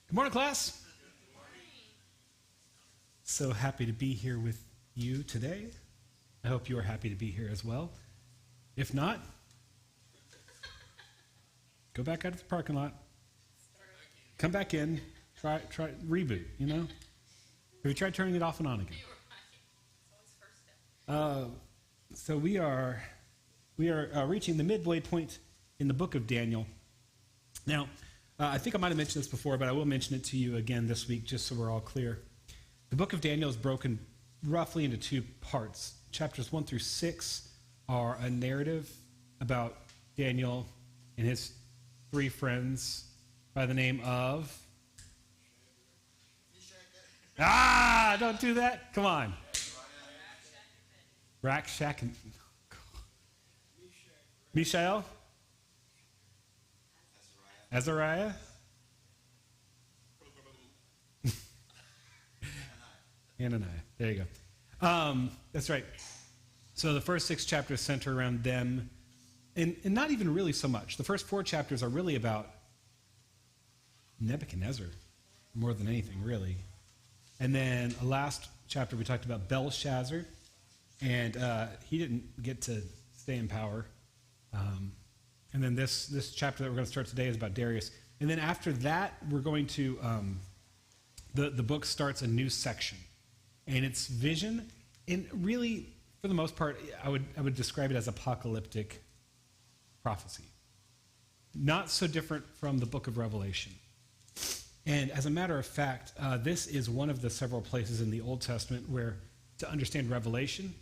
Good morning, class. So happy to be here with you today. I hope you are happy to be here as well. If not, go back out to the parking lot. Come back in. Try reboot, you know? Have you tried turning it off and on again? So we are reaching the midway point in the book of Daniel. Now, I think I might have mentioned this before, but I will mention it to you again this week just so we're all clear. The book of Daniel is broken roughly into two parts. Chapters 1 through 6 are a narrative about Daniel and his three friends by the name of... don't do that. Come on. Rakshak and... Mishael? Azariah? Hananiah. There you go. That's right. So the first 6 chapters center around them, and not even really so much. The first 4 chapters are really about Nebuchadnezzar, more than anything, really. And then the last chapter we talked about Belshazzar, and he didn't get to stay in power. And then this chapter that we're going to start today is about Darius. And then after that, we're going to, the book starts a new section. And it's vision, and really, for the most part, I would describe it as apocalyptic prophecy. Not so different from the book of Revelation. And as a matter of fact, this is one of the several places in the Old Testament where, to understand Revelation,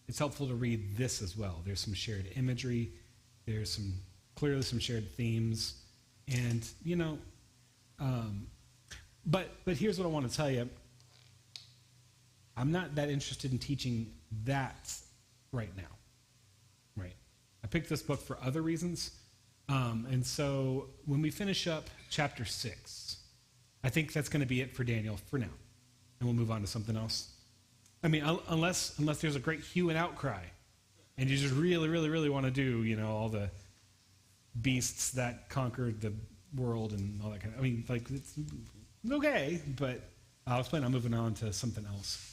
it's helpful to read this as well. There's some shared imagery. There's clearly some shared themes. And, but here's what I want to tell you. I'm not that interested in teaching that right now, right? I picked this book for other reasons. And so when we finish up chapter 6, I think that's going to be it for Daniel for now. And we'll move on to something else. I mean, unless there's a great hue and outcry, and you just really, really, really want to do, all the beasts that conquered the world and all that kind of, it's okay, but I was planning on moving on to something else.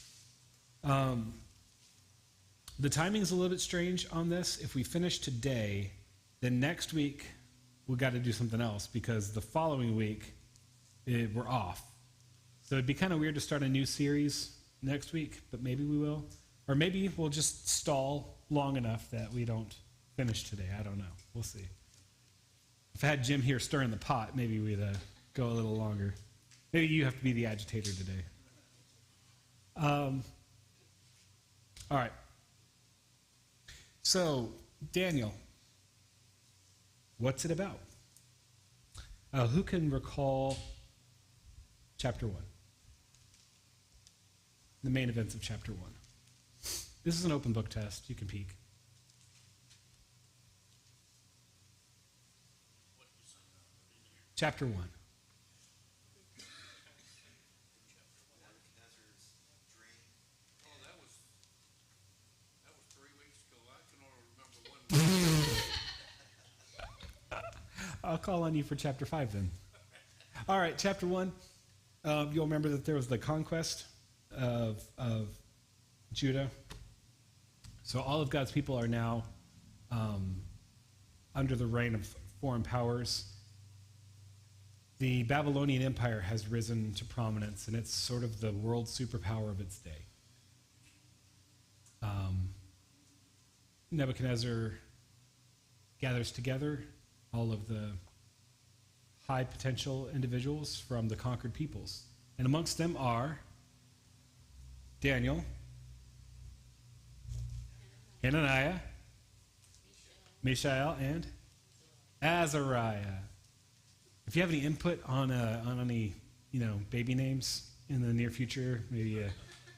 The timing is a little bit strange on this. If we finish today, then next week we got to do something else because the following week we're off. So it'd be kind of weird to start a new series next week, but maybe we will. Or maybe we'll just stall long enough that we don't finish today. I don't know. We'll see. If I had Jim here stirring the pot, maybe we'd go a little longer. Maybe you have to be the agitator today. All right. So, Daniel, what's it about? Who can recall chapter 1? The main events of chapter 1. This is an open book test. You can peek. Chapter 1. I'll call on you for chapter 5 then. All right, chapter 1. You'll remember that there was the conquest of Judah. So all of God's people are now under the reign of foreign powers. The Babylonian Empire has risen to prominence, and it's sort of the world superpower of its day. Nebuchadnezzar gathers together all of the high potential individuals from the conquered peoples. And amongst them are Daniel, Hananiah, Mishael, and Azariah. If you have any input on any baby names in the near future, maybe a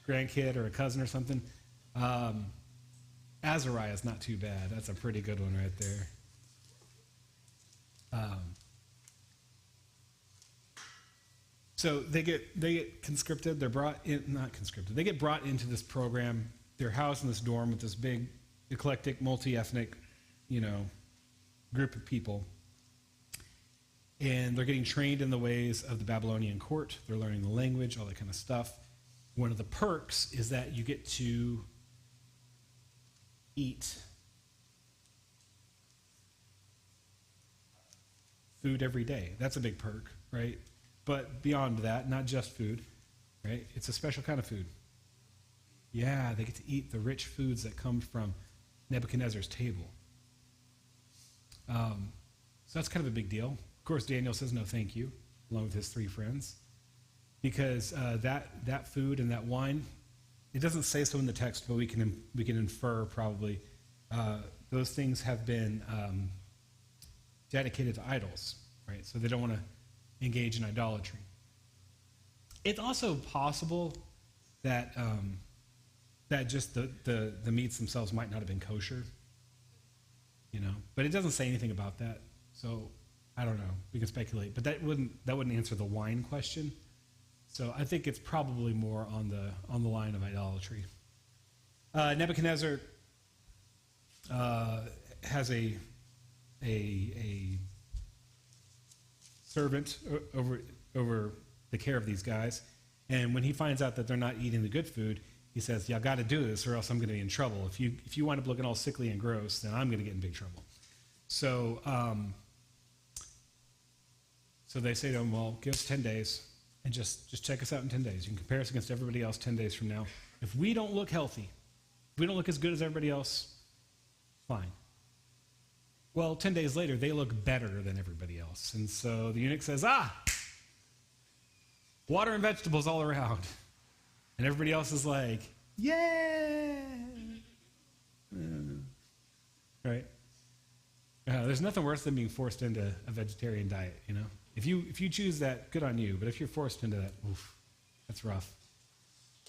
grandkid or a cousin or something, Azariah is not too bad. That's a pretty good one right there. So they get conscripted. They're brought in, not conscripted. They get brought into this program. They're housed in this dorm with this big, eclectic, multi-ethnic, group of people. and they're getting trained in the ways of the Babylonian court. They're learning the language, all that kind of stuff. One of the perks is that you get to eat food every day. That's a big perk, right? But beyond that, not just food, right? It's a special kind of food. Yeah, they get to eat the rich foods that come from Nebuchadnezzar's table. So that's kind of a big deal. Of course, Daniel says no thank you, along with his 3 friends, because that food and that wine, it doesn't say so in the text, but we can infer probably those things have been dedicated to idols, right? So they don't want to engage in idolatry. It's also possible that that just the meats themselves might not have been kosher, but it doesn't say anything about that. So I don't know. We can speculate, but that wouldn't answer the wine question. So I think it's probably more on the line of idolatry. Nebuchadnezzar has a servant over the care of these guys, and when he finds out that they're not eating the good food, he says, "Y'all got to do this, or else I'm going to be in trouble. If you wind up looking all sickly and gross, then I'm going to get in big trouble." So so they say to him, "Well, give us 10 days, and just check us out in 10 days. You can compare us against everybody else 10 days from now. If we don't look healthy, if we don't look as good as everybody else, fine." Well, 10 days later, they look better than everybody else. And so the eunuch says, water and vegetables all around. And everybody else is like, yeah. Right? There's nothing worse than being forced into a vegetarian diet, If you choose that, good on you. But if you're forced into that, oof, that's rough.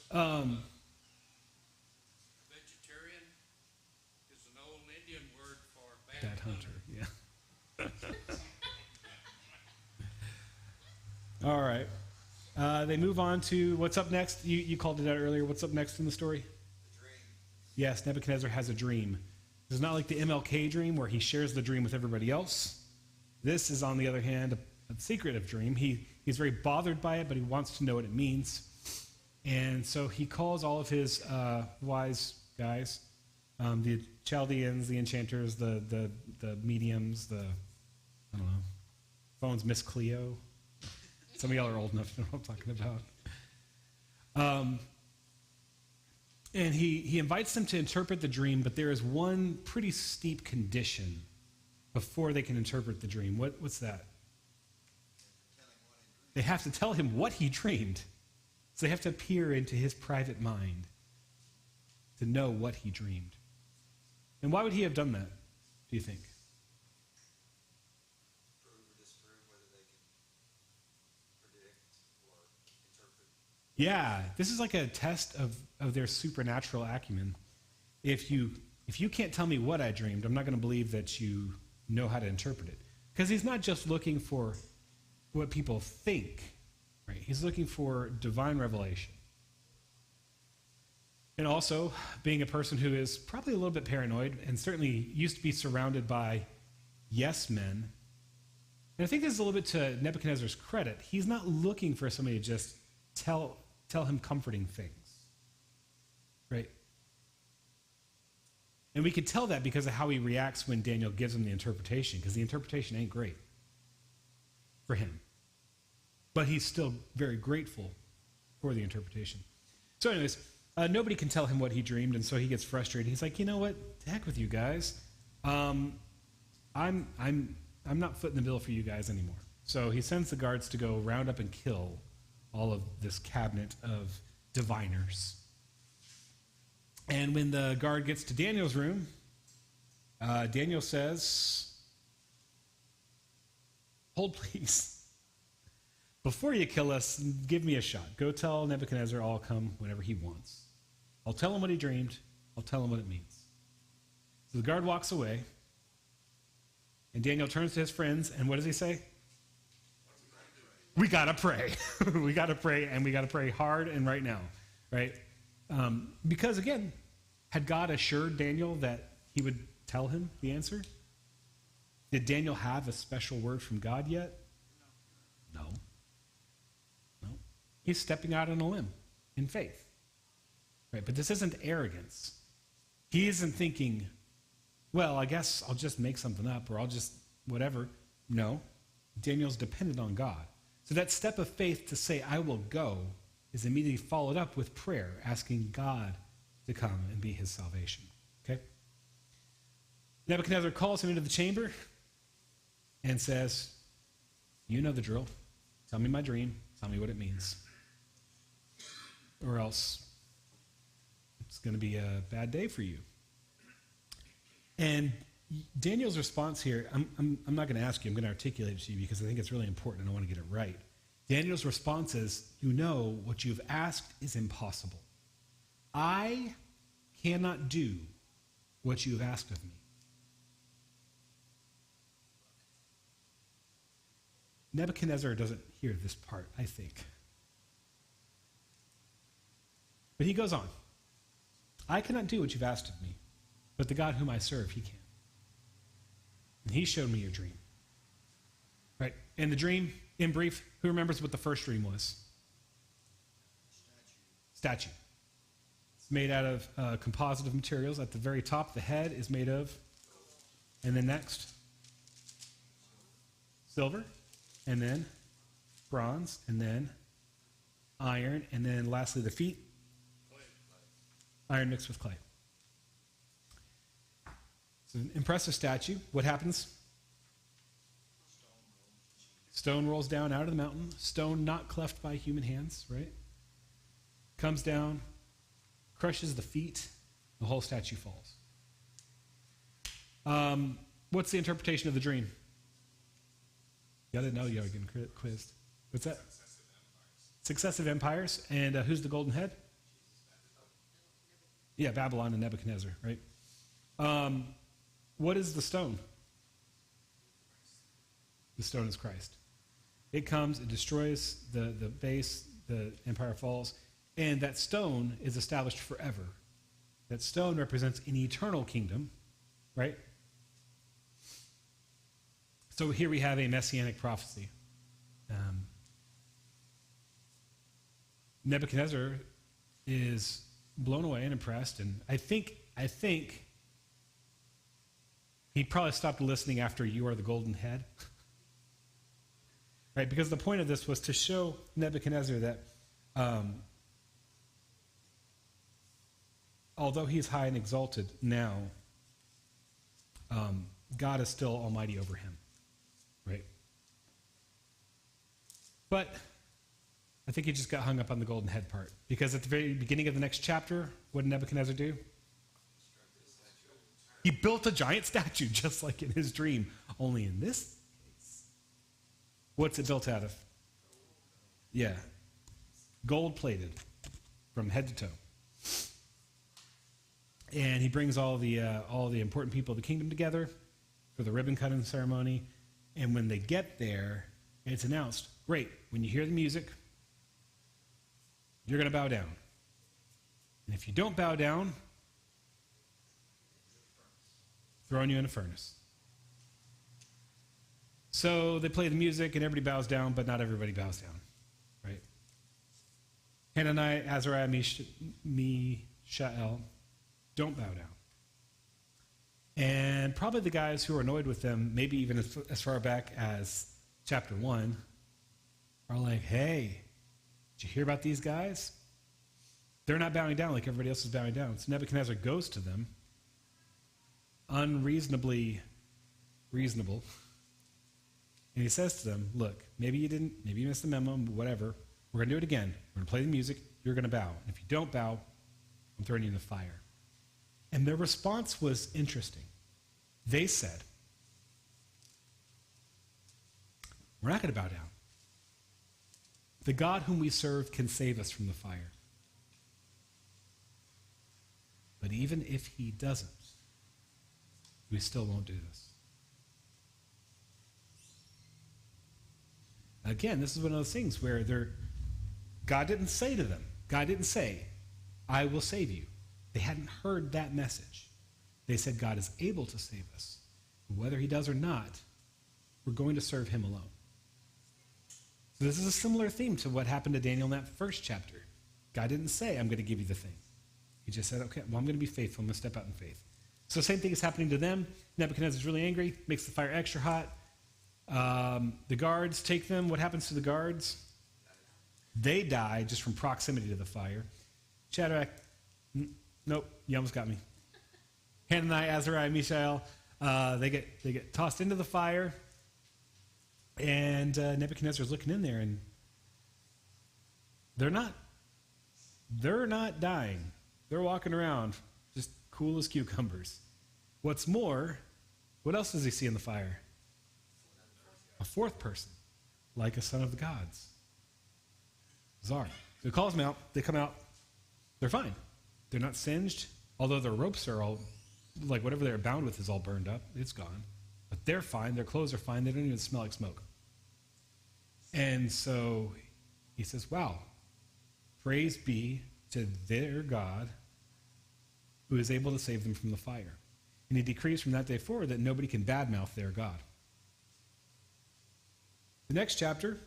Vegetarian is an old Indian word for bad hunter. Yeah. All right. They move on to what's up next. You called it out earlier. What's up next in the story? The dream. Yes, Nebuchadnezzar has a dream. It's not like the MLK dream where he shares the dream with everybody else. This is, on the other hand, a secretive dream. He's very bothered by it, but he wants to know what it means. And so he calls all of his wise guys, the Chaldeans, the enchanters, the mediums, I don't know, phone's Miss Cleo. Some of y'all are old enough to know what I'm talking about. And he invites them to interpret the dream, but there is one pretty steep condition before they can interpret the dream. What's that? They have to tell him what he dreamed. So they have to peer into his private mind to know what he dreamed. And why would he have done that, do you think? Prove or disprove whether they can predict or interpret. Yeah, this is like a test of their supernatural acumen. If you can't tell me what I dreamed, I'm not going to believe that you know how to interpret it. Because he's not just looking for what people think, right? He's looking for divine revelation. And also, being a person who is probably a little bit paranoid and certainly used to be surrounded by yes men. And I think this is a little bit to Nebuchadnezzar's credit. He's not looking for somebody to just tell him comforting things, right? And we could tell that because of how he reacts when Daniel gives him the interpretation, because the interpretation ain't great for him. But he's still very grateful for the interpretation. So anyways, nobody can tell him what he dreamed, and so he gets frustrated. He's like, you know what? To heck with you guys. I'm not footing the bill for you guys anymore. So he sends the guards to go round up and kill all of this cabinet of diviners. And when the guard gets to Daniel's room, Daniel says, "Hold, please. Before you kill us, give me a shot. Go tell Nebuchadnezzar I'll come whenever he wants. I'll tell him what he dreamed. I'll tell him what it means." So the guard walks away, and Daniel turns to his friends, and what does he say? We got to pray. We got to pray, and we got to pray hard and right now, right? Because, again, had God assured Daniel that he would tell him the answer? Did Daniel have a special word from God yet? No. No. He's stepping out on a limb in faith. Right? But this isn't arrogance. He isn't thinking, well, I guess I'll just make something up or I'll just whatever. No. Daniel's dependent on God. So that step of faith to say, I will go, is immediately followed up with prayer, asking God to come and be his salvation. Okay? Nebuchadnezzar calls him into the chamber and says, you know the drill. Tell me my dream. Tell me what it means. Or else it's going to be a bad day for you. And Daniel's response here, I'm not going to ask you, I'm going to articulate it to you because I think it's really important and I want to get it right. Daniel's response is, you know what you've asked is impossible. I cannot do what you have asked of me. Nebuchadnezzar doesn't hear this part, I think. But he goes on. I cannot do what you've asked of me, but the God whom I serve, he can. And he showed me your dream. Right? And the dream, in brief, who remembers what the first dream was? Statue. It's made out of composite of materials. At the very top, the head is made of, and then next, silver, and then bronze, and then iron, and then lastly the feet, iron mixed with clay. It's an impressive statue. What happens? Stone rolls down out of the mountain. Stone not cleft by human hands, right? Comes down, crushes the feet, the whole statue falls. What's the interpretation of the dream? You gotta know, you're getting quizzed. What's that? Successive empires. And who's the golden head? Yeah, Babylon and Nebuchadnezzar, right? What is the stone? The stone is Christ. It comes, it destroys the base, the empire falls, and that stone is established forever. That stone represents an eternal kingdom, right? So here we have a messianic prophecy. Nebuchadnezzar is blown away and impressed, and I think he probably stopped listening after you are the golden head. Right? Because the point of this was to show Nebuchadnezzar that although he's high and exalted now, God is still almighty over him. Right? But I think he just got hung up on the golden head part. Because at the very beginning of the next chapter, what did Nebuchadnezzar do? He built a giant statue, just like in his dream. Only in this case, what's it built out of? Yeah. Gold-plated from head to toe. And he brings all the important people of the kingdom together for the ribbon-cutting ceremony. And when they get there, it's announced, great, when you hear the music, you're going to bow down. And if you don't bow down, throwing you in a furnace. So they play the music and everybody bows down, but not everybody bows down, right? Hananiah, Azariah, Mishael don't bow down. And probably the guys who are annoyed with them, maybe even as far back as chapter 1, are like, hey, did you hear about these guys? They're not bowing down like everybody else is bowing down. So Nebuchadnezzar goes to them, unreasonably reasonable, and he says to them, look, maybe you missed the memo, whatever. We're going to do it again. We're going to play the music. You're going to bow. And if you don't bow, I'm throwing you in the fire. And their response was interesting. They said, we're not going to bow down. The God whom we serve can save us from the fire. But even if he doesn't, we still won't do this. Again, this is one of those things where God didn't say to them, God didn't say, I will save you. They hadn't heard that message. They said God is able to save us. Whether he does or not, we're going to serve him alone. So this is a similar theme to what happened to Daniel in that first chapter. God didn't say, I'm going to give you the thing. He just said, okay, well, I'm going to be faithful. I'm going to step out in faith. So same thing is happening to them. Nebuchadnezzar is really angry, makes the fire extra hot. The guards take them. What happens to the guards? They die just from proximity to the fire. Shadrach, nope, you almost got me. Hananiah, Azariah, Mishael, they get tossed into the fire. And Nebuchadnezzar's looking in there, and they're not dying. They're walking around just cool as cucumbers. What's more, what else does he see in the fire? A fourth person, like a son of the gods. Bizarre. So he calls them out. They come out. They're fine. They're not singed, although their ropes are all, like whatever they're bound with is all burned up. It's gone. But they're fine. Their clothes are fine. They don't even smell like smoke. And so he says, wow, praise be to their God who is able to save them from the fire. And he decrees from that day forward that nobody can badmouth their God. The next chapter,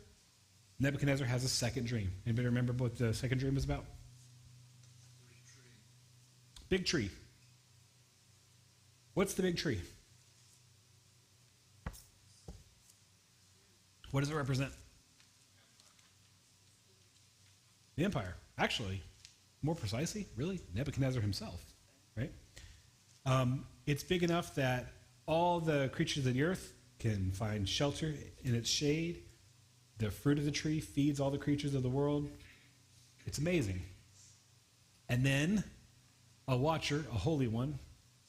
Nebuchadnezzar has a second dream. Anybody remember what the second dream was about? Big tree. What's the big tree? What does it represent? The empire. Actually, more precisely, really, Nebuchadnezzar himself, right? It's big enough that all the creatures of the earth can find shelter in its shade. The fruit of the tree feeds all the creatures of the world. It's amazing. And then a watcher, a holy one,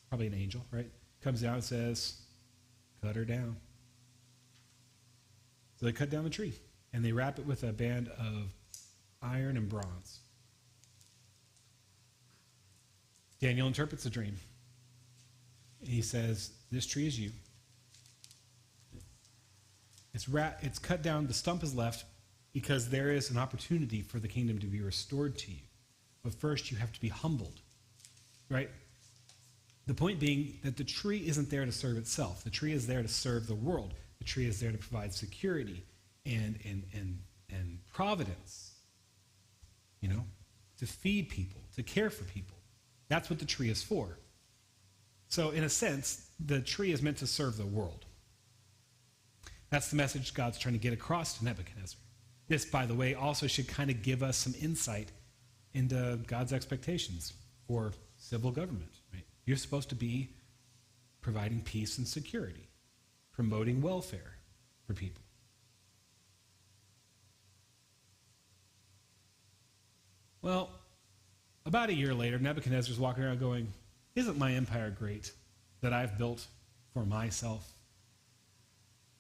probably an angel, right, comes down and says, cut her down. So they cut down the tree, and they wrap it with a band of iron and bronze. Daniel interprets the dream. He says, this tree is you. It's cut down, the stump is left, because there is an opportunity for the kingdom to be restored to you. But first, you have to be humbled, right? The point being that the tree isn't there to serve itself. The tree is there to serve the world. The tree is there to provide security and providence, to feed people, to care for people. That's what the tree is for. So in a sense, the tree is meant to serve the world. That's the message God's trying to get across to Nebuchadnezzar. This, by the way, also should kind of give us some insight into God's expectations for civil government. Right? You're supposed to be providing peace and security, promoting welfare for people. Well, about a year later, Nebuchadnezzar's walking around going, isn't my empire great that I've built for myself?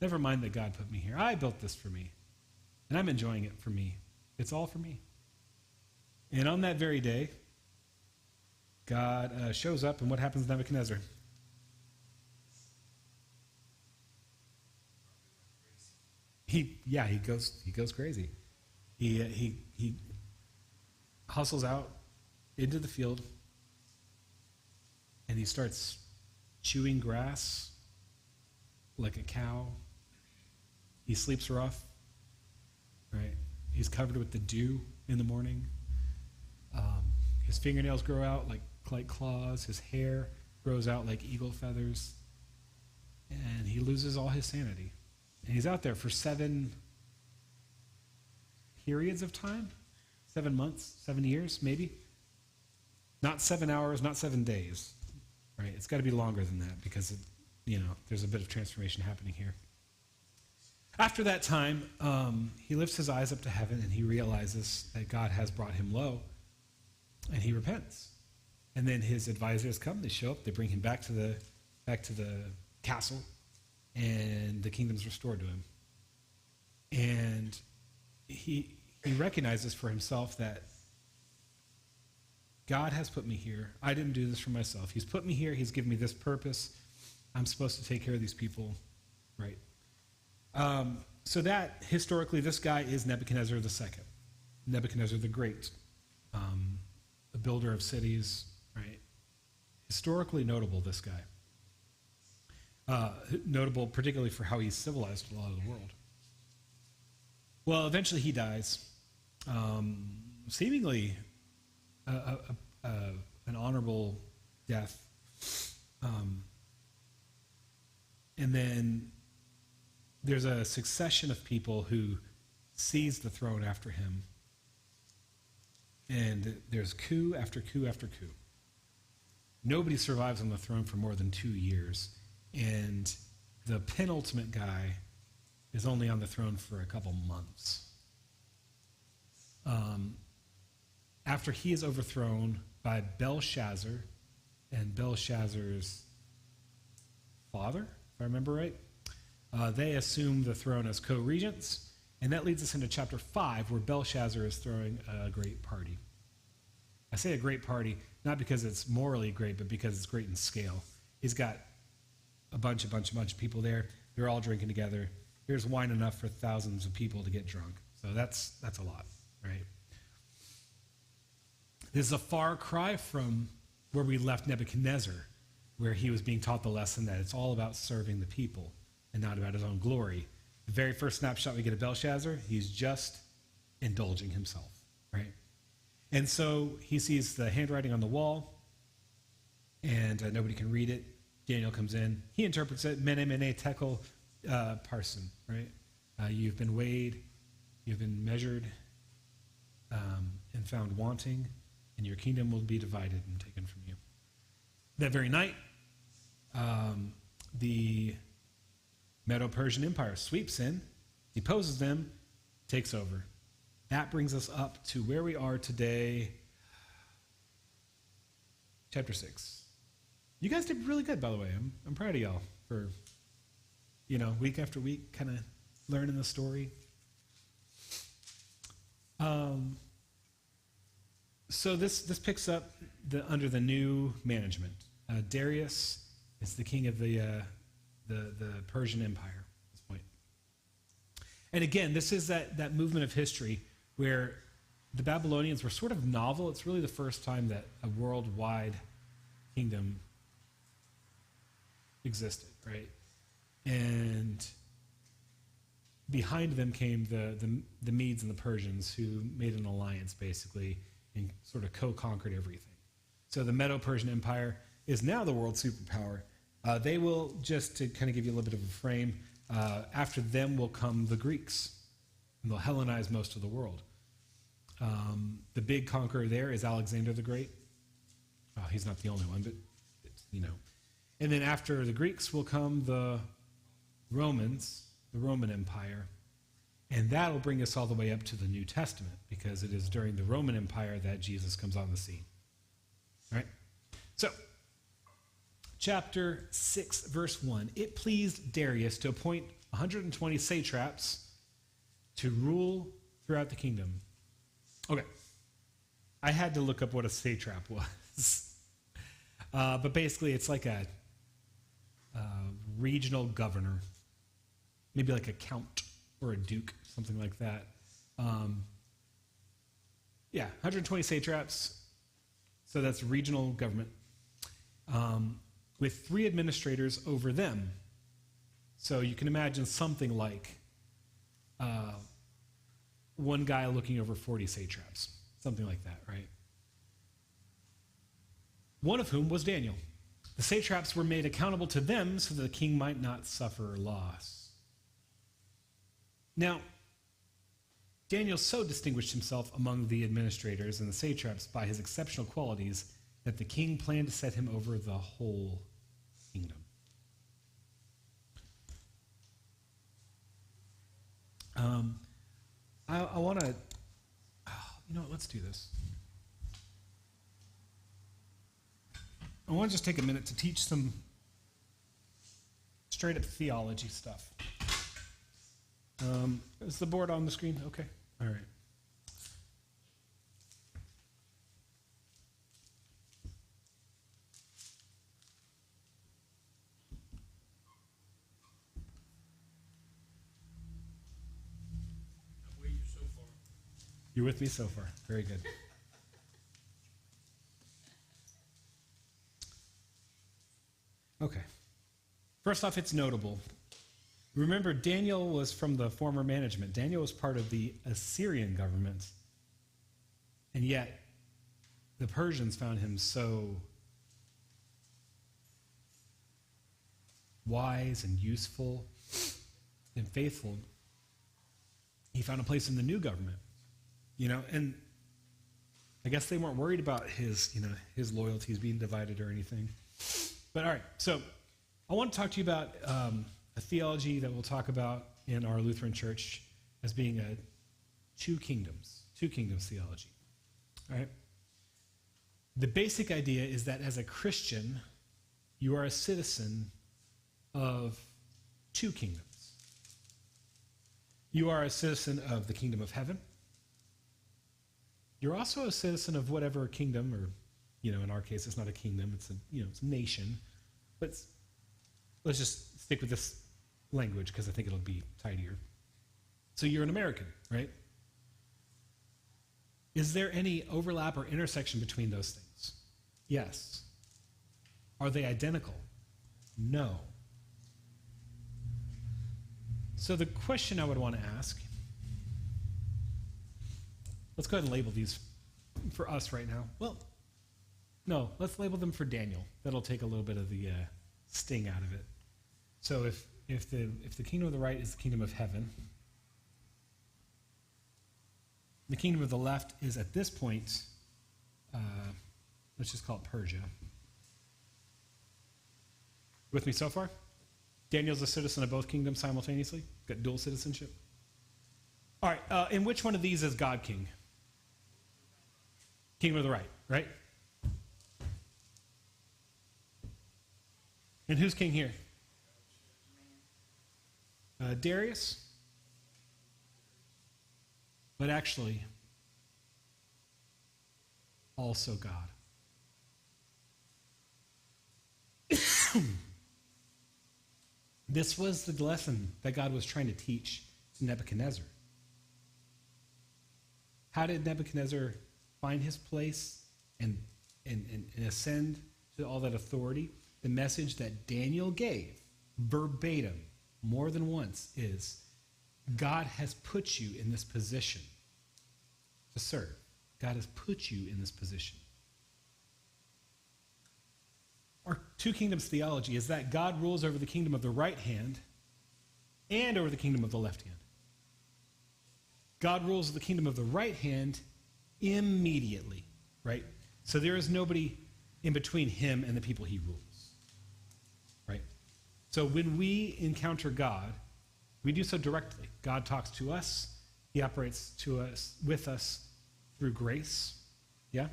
Never mind that God put me here. I built this for me, and I'm enjoying it for me. It's all for me. And on that very day, God shows up, and what happens to Nebuchadnezzar? He goes crazy. He hustles out into the field, and he starts chewing grass like a cow. He sleeps rough, right? He's covered with the dew in the morning. His fingernails grow out like claws. His hair grows out like eagle feathers. And he loses all his sanity. And he's out there for 7 periods of time? 7 months, 7 years, maybe? Not 7 hours, not 7 days, right? It's got to be longer than that because, there's a bit of transformation happening here. After that time, he lifts his eyes up to heaven and he realizes that God has brought him low, and he repents. And then his advisors come, they show up, they bring him back to the castle, and the kingdom's restored to him. And he recognizes for himself that God has put me here. I didn't do this for myself. He's put me here. He's given me this purpose. I'm supposed to take care of these people, right? So that, historically, this guy is Nebuchadnezzar II. Nebuchadnezzar the Great, the builder of cities, right? Historically notable, this guy. Notable particularly for how he civilized a lot of the world. Well, eventually he dies, seemingly an honorable death. And then there's a succession of people who seize the throne after him. And there's coup after coup after coup. Nobody survives on the throne for more than 2 years. And the penultimate guy is only on the throne for a couple months. After he is overthrown by Belshazzar and Belshazzar's father, if I remember right, they assume the throne as co-regents. And that leads us into chapter 5, where Belshazzar is throwing a great party. I say a great party, not because it's morally great, but because it's great in scale. He's got a bunch of people there. They're all drinking together. Here's wine enough for thousands of people to get drunk. So that's a lot, right? This is a far cry from where we left Nebuchadnezzar, where he was being taught the lesson that it's all about serving the people and not about his own glory. The very first snapshot we get of Belshazzar, he's just indulging himself, right? And so he sees the handwriting on the wall, and nobody can read it. Daniel comes in. He interprets it, Mene, Mene, Tekel, Parson, right? You've been weighed, you've been measured, and found wanting, and your kingdom will be divided and taken from you. That very night, the Medo-Persian Empire sweeps in, deposes them, takes over. That brings us up to where we are today, chapter 6. You guys did really good, by the way. I'm proud of y'all for, week after week, kind of learning the story. So this picks up under the new management. Darius is the king of the Persian Empire at this point. And again, this is that movement of history where the Babylonians were sort of novel. It's really the first time that a worldwide kingdom existed, right? And behind them came the Medes and the Persians, who made an alliance basically and sort of co-conquered everything. So the Medo-Persian Empire is now the world superpower. They will, just to kind of give you a little bit of a frame, after them will come the Greeks, and they'll Hellenize most of the world. The big conqueror there is Alexander the Great. He's not the only one, but And then after the Greeks will come the Romans, the Roman Empire. And that'll bring us all the way up to the New Testament, because it is during the Roman Empire that Jesus comes on the scene. All right? So, chapter 6, verse 1. It pleased Darius to appoint 120 satraps to rule throughout the kingdom. Okay. I had to look up what a satrap was. But basically, it's like a regional governor, maybe like a count or a duke, something like that. 120 satraps. So that's regional government. With 3 administrators over them. So you can imagine something like one guy looking over 40 satraps. Something like that, right? One of whom was Daniel. The satraps were made accountable to them so that the king might not suffer loss. Now, Daniel so distinguished himself among the administrators and the satraps by his exceptional qualities that the king planned to set him over the whole kingdom. I want to, let's do this. I want to just take a minute to teach some straight up theology stuff. Is the board on the screen? Okay. All right. I'm with you so far. You're with me so far. Very good. Okay. First off, it's notable Remember, Daniel was from the former management. Daniel was part of the Assyrian government. And yet, the Persians found him so wise and useful and faithful. He found a place in the new government, and I guess they weren't worried about his loyalties being divided or anything. But all right, so I want to talk to you about a theology that we'll talk about in our Lutheran Church as being a two kingdoms theology. All right. The basic idea is that as a Christian, you are a citizen of two kingdoms. You are a citizen of the kingdom of heaven. You're also a citizen of whatever kingdom, or, in our case, it's not a kingdom, it's a nation. But let's just stick with this language because I think it'll be tidier. So you're an American, right? Is there any overlap or intersection between those things? Yes. Are they identical? No. So the question I would want to ask, let's go ahead and label these for us right now. Well, no, let's label them for Daniel. That'll take a little bit of the sting out of it. So if the kingdom of the right is the kingdom of heaven, the kingdom of the left is at this point, let's just call it Persia. With me so far? Daniel's a citizen of both kingdoms simultaneously? Got dual citizenship? All right, in which one of these is God king? Kingdom of the right, right? And who's king here? Darius? But actually, also God. This was the lesson that God was trying to teach to Nebuchadnezzar. How did Nebuchadnezzar find his place and ascend to all that authority? The message that Daniel gave verbatim more than once is, God has put you in this position to serve. God has put you in this position. Our two kingdoms theology is that God rules over the kingdom of the right hand and over the kingdom of the left hand. God rules the kingdom of the right hand immediately, right? So there is nobody in between him and the people he rules, right? So when we encounter God, we do so directly. God talks to us. He operates with us through grace, yeah?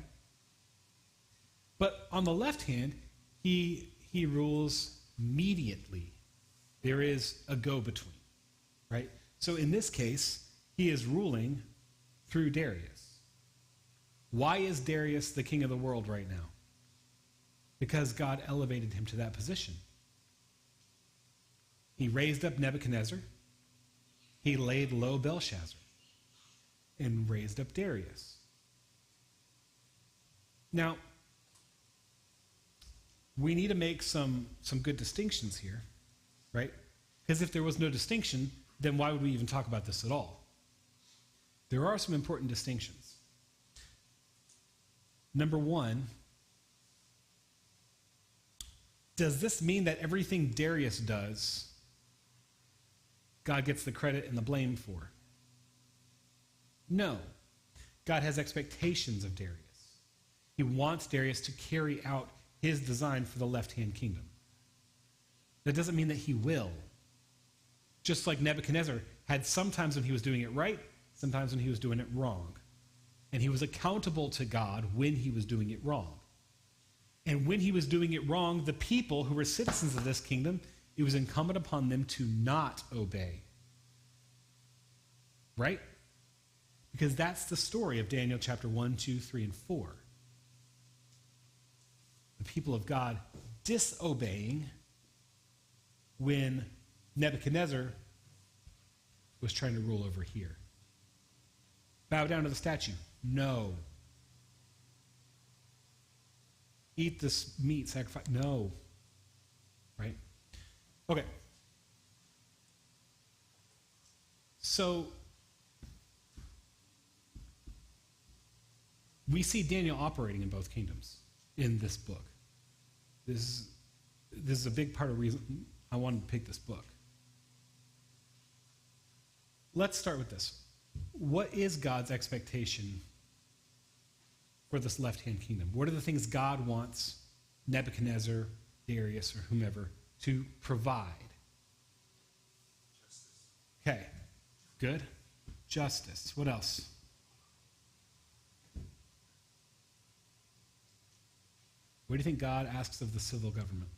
But on the left hand, he rules mediately. There is a go-between, right? So in this case, he is ruling through Darius. Why is Darius the king of the world right now? Because God elevated him to that position. He raised up Nebuchadnezzar. He laid low Belshazzar and raised up Darius. Now, we need to make some good distinctions here, right? Because if there was no distinction, then why would we even talk about this at all? There are some important distinctions. Number one, does this mean that everything Darius does, God gets the credit and the blame for? No. God has expectations of Darius. He wants Darius to carry out his design for the left-hand kingdom. That doesn't mean that he will. Just like Nebuchadnezzar had sometimes when he was doing it right, sometimes when he was doing it wrong. And he was accountable to God when he was doing it wrong. And when he was doing it wrong, the people who were citizens of this kingdom, it was incumbent upon them to not obey. Right? Because that's the story of Daniel chapter 1, 2, 3, and 4. The people of God disobeying when Nebuchadnezzar was trying to rule over here. Bow down to the statue. No. Eat this meat, sacrifice. No. Right? Okay. So we see Daniel operating in both kingdoms in this book. This is a big part of the reason I wanted to pick this book. Let's start with this. What is God's expectation for this left-hand kingdom? What are the things God wants Nebuchadnezzar, Darius, or whomever to provide? Justice. Okay, good. Justice. What else? What do you think God asks of the civil government?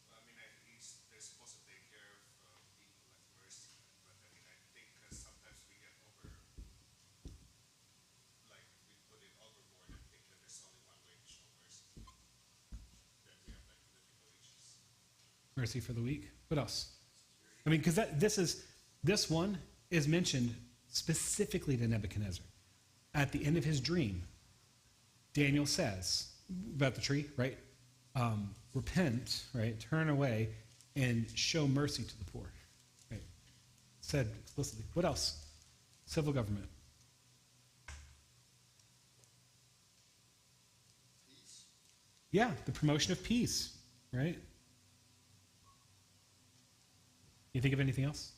Well, I mean, they're supposed to take care of people like mercy, but I mean, I think sometimes we get like we put it overboard and think that there's only one way to show mercy. That we have like political issues. Mercy for the weak. What else? I mean, because this one is mentioned specifically to Nebuchadnezzar. At the end of his dream, Daniel says about the tree, right? Repent, right? Turn away and show mercy to the poor. Right? Said explicitly. What else? Civil government. Peace. Yeah, the promotion of peace, right? You think of anything else?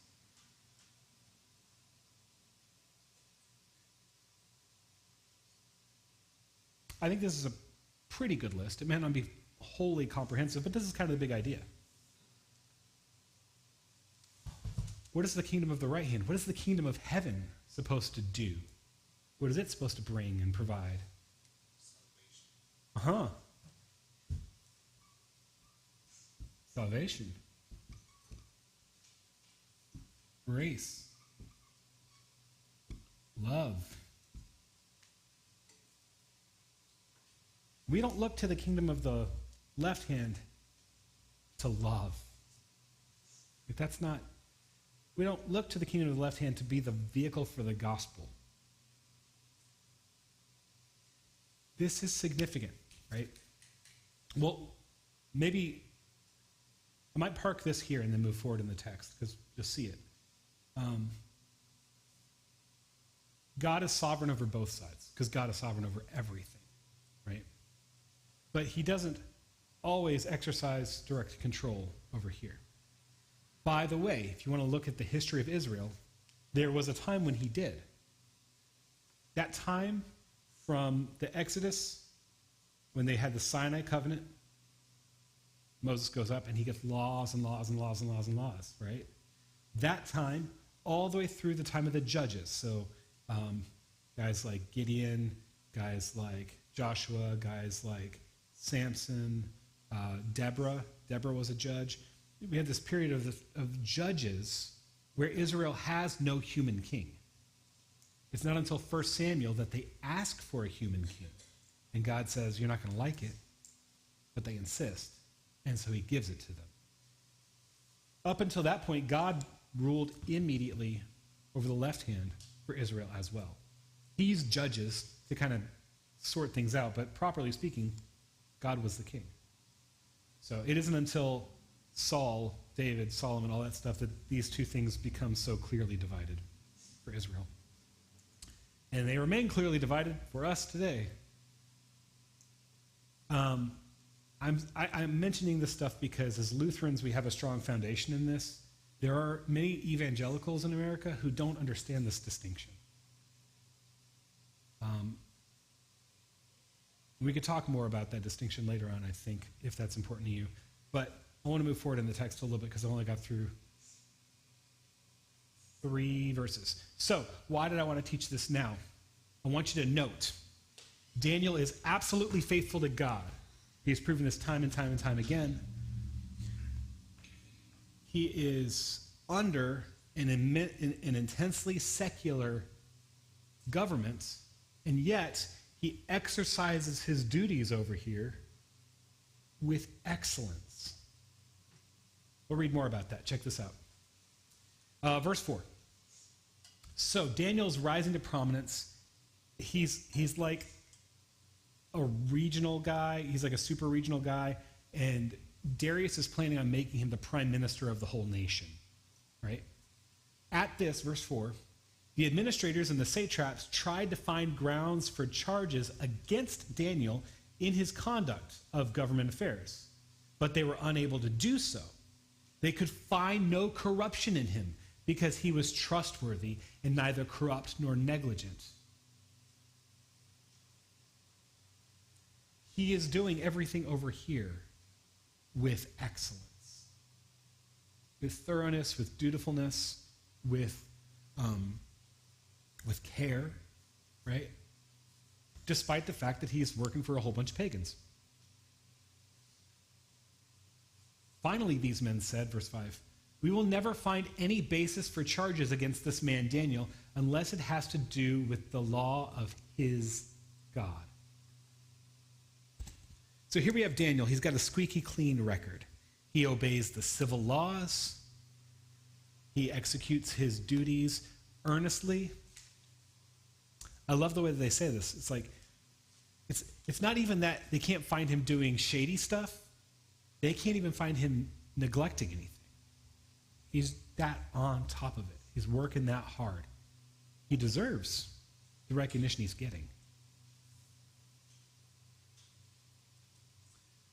I think this is a pretty good list. It may not be wholly comprehensive, but this is kind of the big idea. What is the kingdom of the right hand? What is the kingdom of heaven supposed to do? What is it supposed to bring and provide? Salvation. Salvation. Grace. Love. We don't look to the kingdom of the left hand to love. If that's not, we don't look to the kingdom of the left hand to be the vehicle for the gospel. This is significant, right? Well, maybe I might park this here and then move forward in the text because you'll see it. God is sovereign over both sides because God is sovereign over everything, right? But he doesn't always exercise direct control over here. By the way, if you want to look at the history of Israel, there was a time when he did. That time from the Exodus, when they had the Sinai covenant, Moses goes up and he gets laws and laws and laws and laws and laws, right? That time, all the way through the time of the judges. So guys like Gideon, guys like Joshua, guys like Samson, Deborah. Deborah was a judge. We had this period of judges where Israel has no human king. It's not until 1 Samuel that they ask for a human king. And God says, you're not going to like it, but they insist. And so he gives it to them. Up until that point, God ruled immediately over the left hand for Israel as well. He used judges to kind of sort things out, but properly speaking, God was the king. So it isn't until Saul, David, Solomon, all that stuff that these two things become so clearly divided for Israel. And they remain clearly divided for us today. I'm mentioning this stuff because as Lutherans, we have a strong foundation in this. There are many evangelicals in America who don't understand this distinction. We could talk more about that distinction later on, I think, if that's important to you. But I want to move forward in the text a little bit because I only got through 3 verses. So, why did I want to teach this now? I want you to note, Daniel is absolutely faithful to God. He has proven this time and time and time again. He is under an intensely secular government, and yet he exercises his duties over here with excellence. We'll read more about that. Check this out. Verse 4. So Daniel's rising to prominence. He's like a regional guy. He's like a super regional guy. And Darius is planning on making him the prime minister of the whole nation. right? At this, verse 4, the administrators and the satraps tried to find grounds for charges against Daniel in his conduct of government affairs, but they were unable to do so. They could find no corruption in him because he was trustworthy and neither corrupt nor negligent. He is doing everything over here with excellence, with thoroughness, with dutifulness, with care, right? Despite the fact that he's working for a whole bunch of pagans. Finally, these men said, verse 5, we will never find any basis for charges against this man Daniel unless it has to do with the law of his God. So here we have Daniel. He's got a squeaky clean record. He obeys the civil laws. He executes his duties earnestly. I love the way that they say this. It's like, it's not even that they can't find him doing shady stuff. They can't even find him neglecting anything. He's that on top of it. He's working that hard. He deserves the recognition he's getting.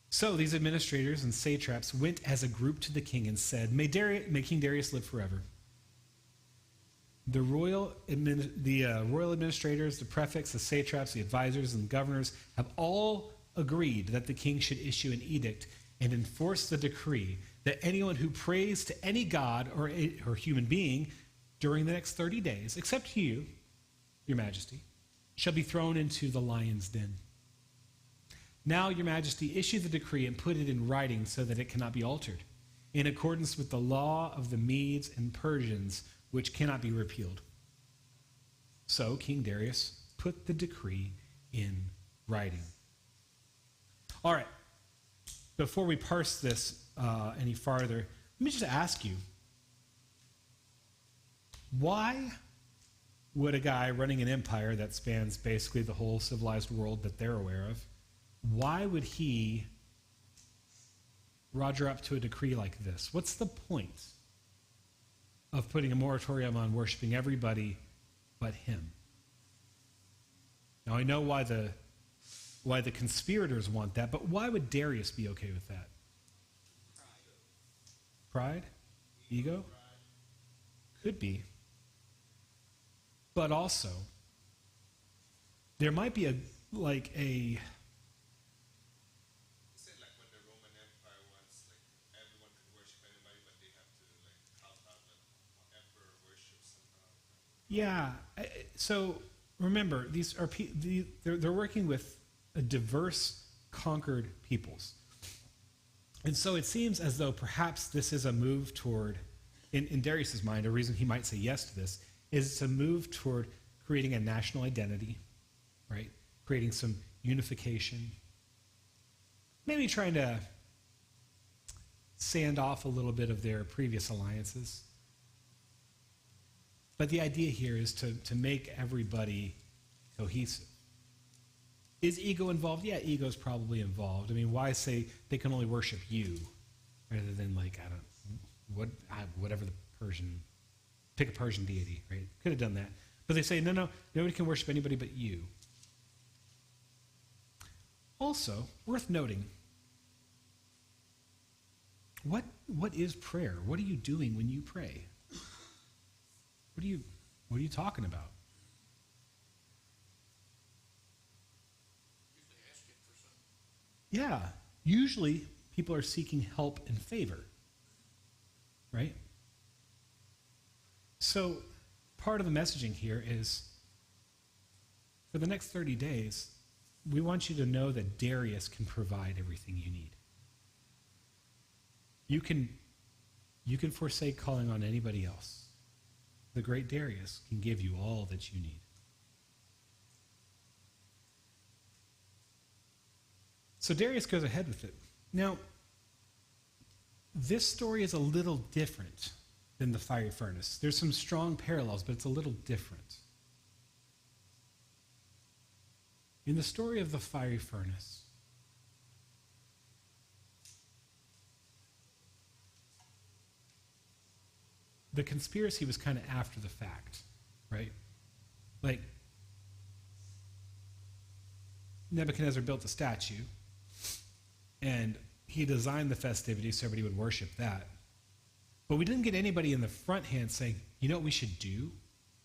So these administrators and satraps went as a group to the king and said, May King Darius live forever. The royal administrators, the prefects, the satraps, the advisors, and governors have all agreed that the king should issue an edict and enforce the decree that anyone who prays to any god or human being during the next 30 days, except you, your majesty, shall be thrown into the lion's den. Now, your majesty, issue the decree and put it in writing so that it cannot be altered, in accordance with the law of the Medes and Persians, which cannot be repealed. So King Darius put the decree in writing. All right. Before we parse this any farther, let me just ask you, why would a guy running an empire that spans basically the whole civilized world that they're aware of, why would he roger up to a decree like this? What's the point of putting a moratorium on worshiping everybody but him? Now, I know why the conspirators want that, but why would Darius be okay with that? Pride? Ego? Could be. But also, there might be a Is it like when the Roman Empire was like everyone could worship anybody, but they have to like count out the emperor worship somehow? Yeah. So remember, these are they're working with a diverse, conquered peoples, and so it seems as though perhaps this is a move toward, in Darius's mind, a reason he might say yes to this is to move toward creating a national identity, right? Creating some unification. Maybe trying to sand off a little bit of their previous alliances. But the idea here is to make everybody cohesive. Is ego involved? Yeah, ego's probably involved. I mean, why say they can only worship you rather than whatever the Persian, pick a Persian deity, right? Could have done that. But they say, no, nobody can worship anybody but you. Also, worth noting, what is prayer? What are you doing when you pray? What are you talking about? Usually asking for something. Yeah, usually people are seeking help and favor, right? So part of the messaging here is, for the next 30 days, we want you to know that Darius can provide everything you need. You can forsake calling on anybody else. The great Darius can give you all that you need. So Darius goes ahead with it. Now, this story is a little different than the fiery furnace. There's some strong parallels, but it's a little different. In the story of the fiery furnace, the conspiracy was kind of after the fact, right? Like, Nebuchadnezzar built a statue, and he designed the festivities so everybody would worship that. But we didn't get anybody in the front hand saying, you know what we should do?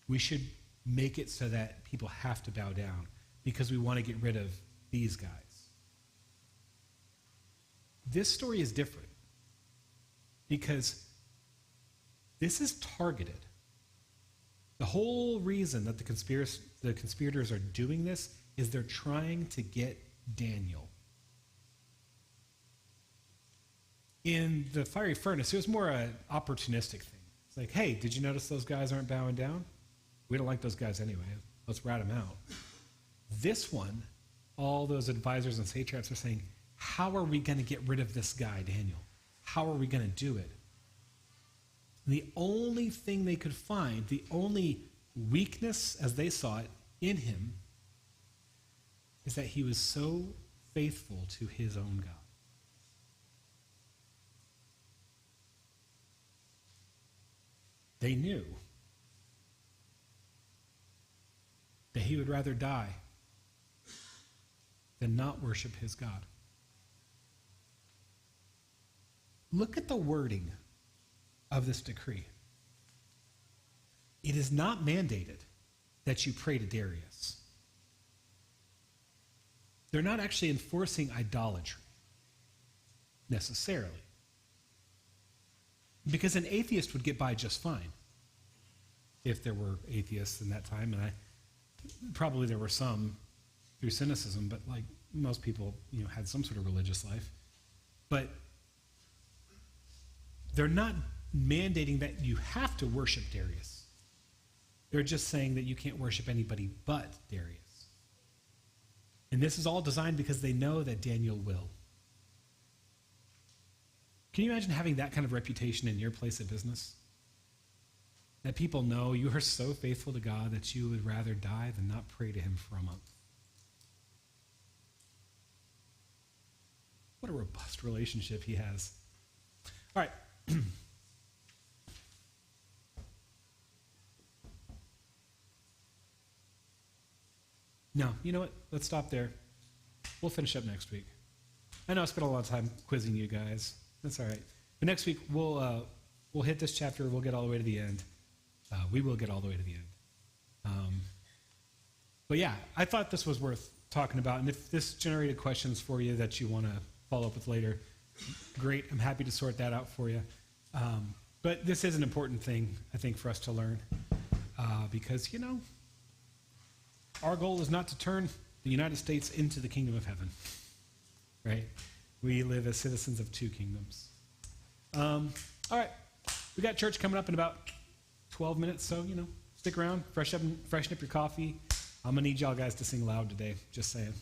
We should make it so that people have to bow down because we want to get rid of these guys. This story is different because this is targeted. The whole reason that the conspirators are doing this is they're trying to get Daniel. In the fiery furnace, it was more an opportunistic thing. It's like, hey, did you notice those guys aren't bowing down? We don't like those guys anyway. Let's rat them out. This one, all those advisors and satraps are saying, how are we going to get rid of this guy, Daniel? How are we going to do it? The only thing they could find, the only weakness as they saw it in him, is that he was so faithful to his own God. They knew that he would rather die than not worship his God. Look at the wording of this decree. It is not mandated that you pray to Darius. They're not actually enforcing idolatry, necessarily. Because an atheist would get by just fine, if there were atheists in that time, and probably there were some through cynicism, but like most people, had some sort of religious life. But they're not mandating that you have to worship Darius. They're just saying that you can't worship anybody but Darius. And this is all designed because they know that Daniel will. Can you imagine having that kind of reputation in your place of business? That people know you are so faithful to God that you would rather die than not pray to him for a month. What a robust relationship he has. All right. No, you know what? Let's stop there. We'll finish up next week. I know I spent a lot of time quizzing you guys. That's all right. But next week, we'll hit this chapter. We'll get all the way to the end. We will get all the way to the end. But yeah, I thought this was worth talking about. And if this generated questions for you that you want to follow up with later, great. I'm happy to sort that out for you. But this is an important thing, I think, for us to learn. Because, our goal is not to turn the United States into the kingdom of heaven. Right? We live as citizens of two kingdoms. All right. We got church coming up in about 12 minutes, so, stick around, freshen up your coffee. I'm going to need y'all guys to sing loud today, just saying.